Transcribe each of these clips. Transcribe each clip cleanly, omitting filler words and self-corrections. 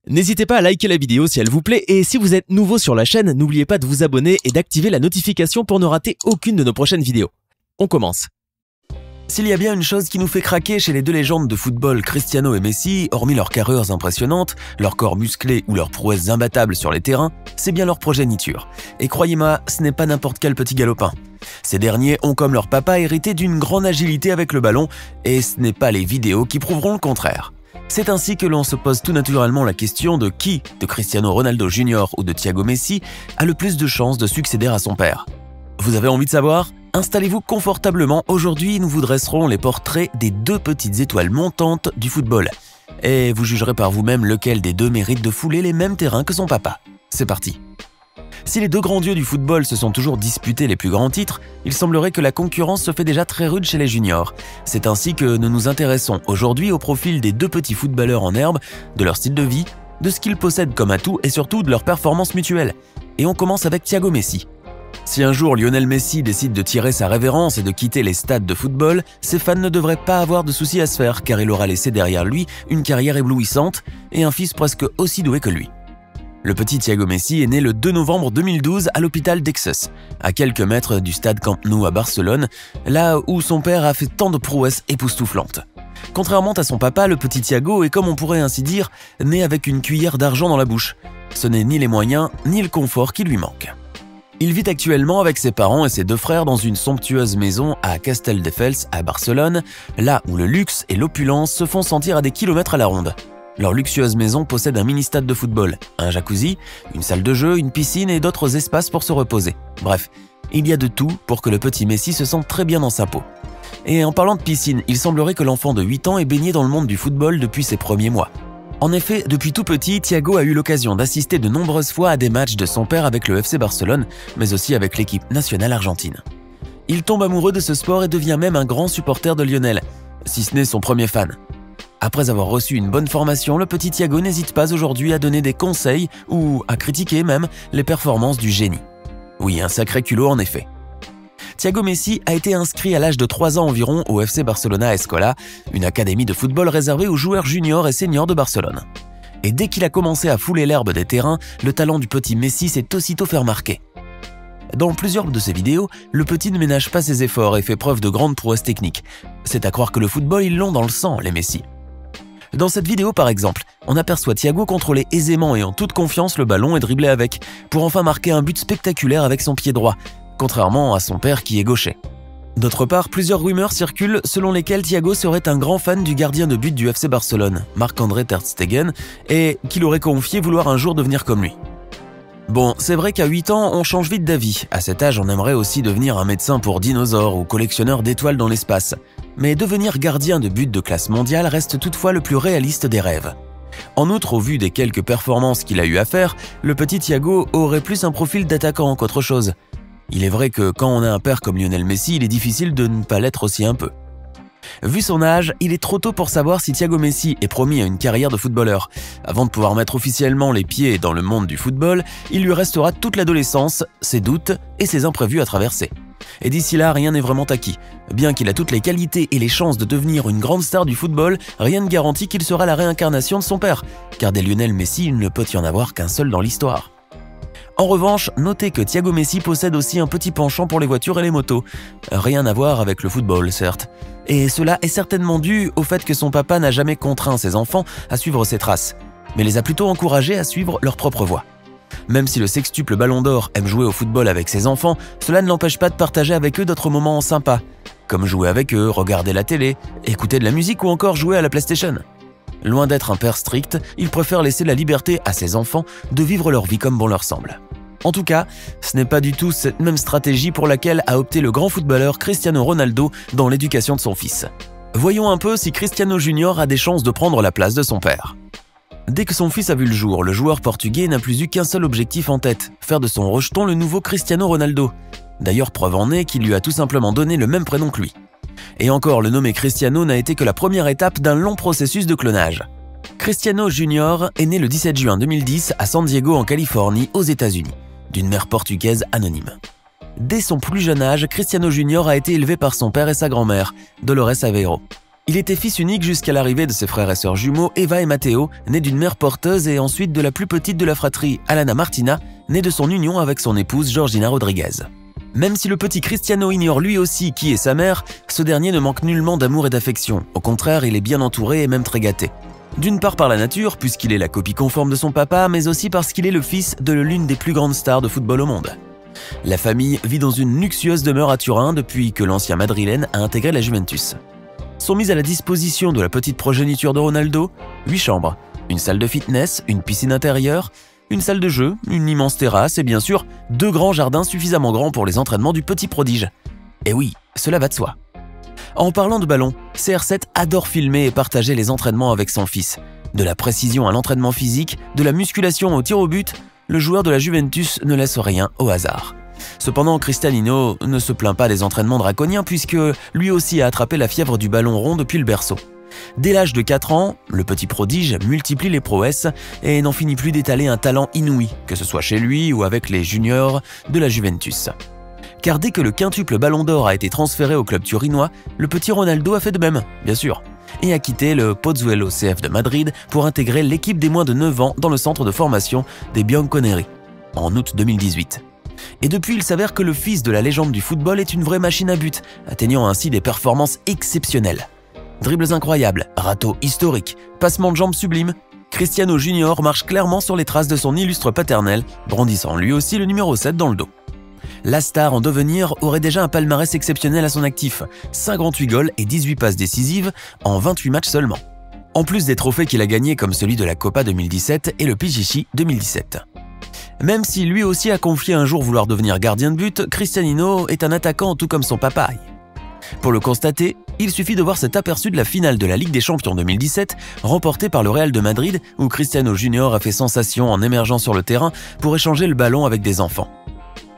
N'hésitez pas à liker la vidéo si elle vous plaît et si vous êtes nouveau sur la chaîne, n'oubliez pas de vous abonner et d'activer la notification pour ne rater aucune de nos prochaines vidéos. On commence. S'il y a bien une chose qui nous fait craquer chez les deux légendes de football Cristiano et Messi, hormis leurs carrures impressionnantes, leur corps musclé ou leurs prouesses imbattables sur les terrains, c'est bien leur progéniture. Et croyez-moi, ce n'est pas n'importe quel petit galopin. Ces derniers ont comme leur papa hérité d'une grande agilité avec le ballon, et ce n'est pas les vidéos qui prouveront le contraire. C'est ainsi que l'on se pose tout naturellement la question de qui, de Cristiano Ronaldo Jr. ou de Thiago Messi, a le plus de chances de succéder à son père. Vous avez envie de savoir ? Installez-vous confortablement, aujourd'hui nous vous dresserons les portraits des deux petites étoiles montantes du football. Et vous jugerez par vous-même lequel des deux mérite de fouler les mêmes terrains que son papa. C'est parti. Si les deux grands dieux du football se sont toujours disputés les plus grands titres, il semblerait que la concurrence se fait déjà très rude chez les juniors. C'est ainsi que nous nous intéressons aujourd'hui au profil des deux petits footballeurs en herbe, de leur style de vie, de ce qu'ils possèdent comme atout et surtout de leur performance mutuelle. Et on commence avec Thiago Messi. Si un jour Lionel Messi décide de tirer sa révérence et de quitter les stades de football, ses fans ne devraient pas avoir de soucis à se faire car il aura laissé derrière lui une carrière éblouissante et un fils presque aussi doué que lui. Le petit Thiago Messi est né le 2 novembre 2012 à l'hôpital d'Exus, à quelques mètres du stade Camp Nou à Barcelone, là où son père a fait tant de prouesses époustouflantes. Contrairement à son papa, le petit Thiago est, comme on pourrait ainsi dire, né avec une cuillère d'argent dans la bouche. Ce n'est ni les moyens ni le confort qui lui manquent. Il vit actuellement avec ses parents et ses deux frères dans une somptueuse maison à Castelldefels à Barcelone, là où le luxe et l'opulence se font sentir à des kilomètres à la ronde. Leur luxueuse maison possède un mini-stade de football, un jacuzzi, une salle de jeu, une piscine et d'autres espaces pour se reposer. Bref, il y a de tout pour que le petit Messi se sente très bien dans sa peau. Et en parlant de piscine, il semblerait que l'enfant de 8 ans ait baigné dans le monde du football depuis ses premiers mois. En effet, depuis tout petit, Thiago a eu l'occasion d'assister de nombreuses fois à des matchs de son père avec le FC Barcelone, mais aussi avec l'équipe nationale argentine. Il tombe amoureux de ce sport et devient même un grand supporter de Lionel, si ce n'est son premier fan. Après avoir reçu une bonne formation, le petit Thiago n'hésite pas aujourd'hui à donner des conseils ou à critiquer même les performances du génie. Oui, un sacré culot en effet. Thiago Messi a été inscrit à l'âge de 3 ans environ au FC Barcelona Escola, une académie de football réservée aux joueurs juniors et seniors de Barcelone. Et dès qu'il a commencé à fouler l'herbe des terrains, le talent du petit Messi s'est aussitôt fait remarquer. Dans plusieurs de ses vidéos, le petit ne ménage pas ses efforts et fait preuve de grandes prouesses techniques. C'est à croire que le football, ils l'ont dans le sang, les Messi. Dans cette vidéo par exemple, on aperçoit Thiago contrôler aisément et en toute confiance le ballon et dribbler avec, pour enfin marquer un but spectaculaire avec son pied droit, contrairement à son père qui est gaucher. D'autre part, plusieurs rumeurs circulent selon lesquelles Thiago serait un grand fan du gardien de but du FC Barcelone, Marc-André Ter Stegen, et qu'il aurait confié vouloir un jour devenir comme lui. Bon, c'est vrai qu'à 8 ans, on change vite d'avis. À cet âge, on aimerait aussi devenir un médecin pour dinosaures ou collectionneur d'étoiles dans l'espace. Mais devenir gardien de but de classe mondiale reste toutefois le plus réaliste des rêves. En outre, au vu des quelques performances qu'il a eu à faire, le petit Thiago aurait plus un profil d'attaquant qu'autre chose. Il est vrai que quand on a un père comme Lionel Messi, il est difficile de ne pas l'être aussi un peu. Vu son âge, il est trop tôt pour savoir si Thiago Messi est promis à une carrière de footballeur. Avant de pouvoir mettre officiellement les pieds dans le monde du football, il lui restera toute l'adolescence, ses doutes et ses imprévus à traverser. Et d'ici là, rien n'est vraiment acquis. Bien qu'il a toutes les qualités et les chances de devenir une grande star du football, rien ne garantit qu'il sera la réincarnation de son père, car des Lionel Messi, il ne peut y en avoir qu'un seul dans l'histoire. En revanche, notez que Thiago Messi possède aussi un petit penchant pour les voitures et les motos. Rien à voir avec le football, certes. Et cela est certainement dû au fait que son papa n'a jamais contraint ses enfants à suivre ses traces, mais les a plutôt encouragés à suivre leur propre voie. Même si le sextuple Ballon d'Or aime jouer au football avec ses enfants, cela ne l'empêche pas de partager avec eux d'autres moments sympas, comme jouer avec eux, regarder la télé, écouter de la musique ou encore jouer à la PlayStation. Loin d'être un père strict, il préfère laisser la liberté à ses enfants de vivre leur vie comme bon leur semble. En tout cas, ce n'est pas du tout cette même stratégie pour laquelle a opté le grand footballeur Cristiano Ronaldo dans l'éducation de son fils. Voyons un peu si Cristiano Jr. a des chances de prendre la place de son père. Dès que son fils a vu le jour, le joueur portugais n'a plus eu qu'un seul objectif en tête, faire de son rejeton le nouveau Cristiano Ronaldo. D'ailleurs, preuve en est qu'il lui a tout simplement donné le même prénom que lui. Et encore, le nommer Cristiano n'a été que la première étape d'un long processus de clonage. Cristiano Jr. est né le 17 juin 2010 à San Diego en Californie, aux États-Unis, d'une mère portugaise anonyme. Dès son plus jeune âge, Cristiano Jr. a été élevé par son père et sa grand-mère, Dolores Aveiro. Il était fils unique jusqu'à l'arrivée de ses frères et sœurs jumeaux Eva et Matteo, nés d'une mère porteuse, et ensuite de la plus petite de la fratrie, Alana Martina, née de son union avec son épouse Georgina Rodriguez. Même si le petit Cristiano ignore lui aussi qui est sa mère, ce dernier ne manque nullement d'amour et d'affection. Au contraire, il est bien entouré et même très gâté. D'une part par la nature, puisqu'il est la copie conforme de son papa, mais aussi parce qu'il est le fils de l'une des plus grandes stars de football au monde. La famille vit dans une luxueuse demeure à Turin depuis que l'ancien madrilène a intégré la Juventus. Sont mises à la disposition de la petite progéniture de Ronaldo 8 chambres, une salle de fitness, une piscine intérieure, une salle de jeu, une immense terrasse et bien sûr 2 grands jardins suffisamment grands pour les entraînements du petit prodige. Et oui, cela va de soi. En parlant de ballon, CR7 adore filmer et partager les entraînements avec son fils. De la précision à l'entraînement physique, de la musculation au tir au but, le joueur de la Juventus ne laisse rien au hasard. Cependant, Cristiano ne se plaint pas des entraînements draconiens puisque lui aussi a attrapé la fièvre du ballon rond depuis le berceau. Dès l'âge de 4 ans, le petit prodige multiplie les prouesses et n'en finit plus d'étaler un talent inouï, que ce soit chez lui ou avec les juniors de la Juventus. Car dès que le quintuple ballon d'or a été transféré au club turinois, le petit Ronaldo a fait de même, bien sûr, et a quitté le Pozuelo CF de Madrid pour intégrer l'équipe des moins de 9 ans dans le centre de formation des Bianconeri, en août 2018. Et depuis, il s'avère que le fils de la légende du football est une vraie machine à but, atteignant ainsi des performances exceptionnelles. Dribbles incroyables, râteaux historiques, passements de jambes sublimes, Cristiano Junior marche clairement sur les traces de son illustre paternel, brandissant lui aussi le numéro 7 dans le dos. La star en devenir aurait déjà un palmarès exceptionnel à son actif, 58 goals et 18 passes décisives en 28 matchs seulement. En plus des trophées qu'il a gagnés comme celui de la Copa 2017 et le Pichichi 2017. Même si lui aussi a confié un jour vouloir devenir gardien de but, Cristiano est un attaquant tout comme son papa. Pour le constater, il suffit de voir cet aperçu de la finale de la Ligue des Champions 2017, remportée par le Real de Madrid, où Cristiano Junior a fait sensation en émergeant sur le terrain pour échanger le ballon avec des enfants.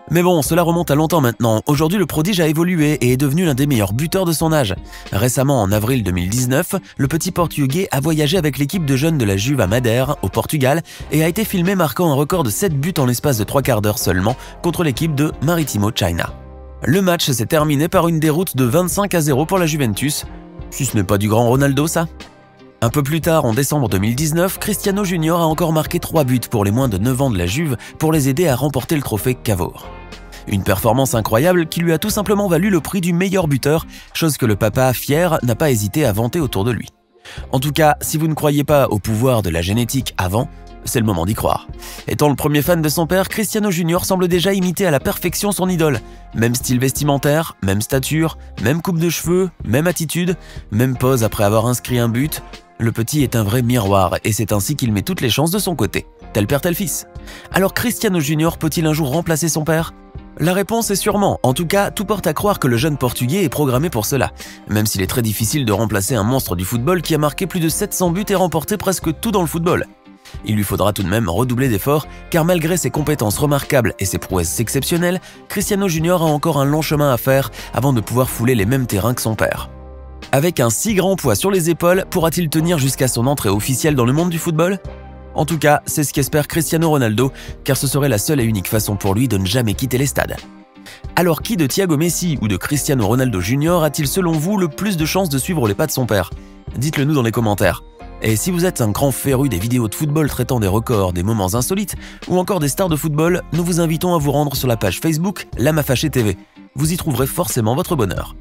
Mais bon, cela remonte à longtemps maintenant. Aujourd'hui, le prodige a évolué et est devenu l'un des meilleurs buteurs de son âge. Récemment, en avril 2019, le petit Portugais a voyagé avec l'équipe de jeunes de la Juve à Madère, au Portugal, et a été filmé marquant un record de 7 buts en l'espace de 3 quarts d'heure seulement contre l'équipe de Maritimo China. Le match s'est terminé par une déroute de 25-0 pour la Juventus. Si ce n'est pas du grand Ronaldo, ça ? Un peu plus tard, en décembre 2019, Cristiano Junior a encore marqué 3 buts pour les moins de 9 ans de la Juve pour les aider à remporter le trophée Cavour. Une performance incroyable qui lui a tout simplement valu le prix du meilleur buteur, chose que le papa, fier, n'a pas hésité à vanter autour de lui. En tout cas, si vous ne croyez pas au pouvoir de la génétique avant, c'est le moment d'y croire. Étant le premier fan de son père, Cristiano Junior semble déjà imiter à la perfection son idole. Même style vestimentaire, même stature, même coupe de cheveux, même attitude, même pose après avoir inscrit un but. Le petit est un vrai miroir et c'est ainsi qu'il met toutes les chances de son côté. Tel père, tel fils. Alors Cristiano Junior peut-il un jour remplacer son père ? La réponse est sûrement. En tout cas, tout porte à croire que le jeune Portugais est programmé pour cela. Même s'il est très difficile de remplacer un monstre du football qui a marqué plus de 700 buts et remporté presque tout dans le football. Il lui faudra tout de même redoubler d'efforts, car malgré ses compétences remarquables et ses prouesses exceptionnelles, Cristiano Junior a encore un long chemin à faire avant de pouvoir fouler les mêmes terrains que son père. Avec un si grand poids sur les épaules, pourra-t-il tenir jusqu'à son entrée officielle dans le monde du football ? En tout cas, c'est ce qu'espère Cristiano Ronaldo, car ce serait la seule et unique façon pour lui de ne jamais quitter les stades. Alors qui de Thiago Messi ou de Cristiano Ronaldo Jr. a-t-il selon vous le plus de chances de suivre les pas de son père ? Dites-le nous dans les commentaires. Et si vous êtes un grand féru des vidéos de football traitant des records, des moments insolites ou encore des stars de football, nous vous invitons à vous rendre sur la page Facebook La Mafachée TV. Vous y trouverez forcément votre bonheur.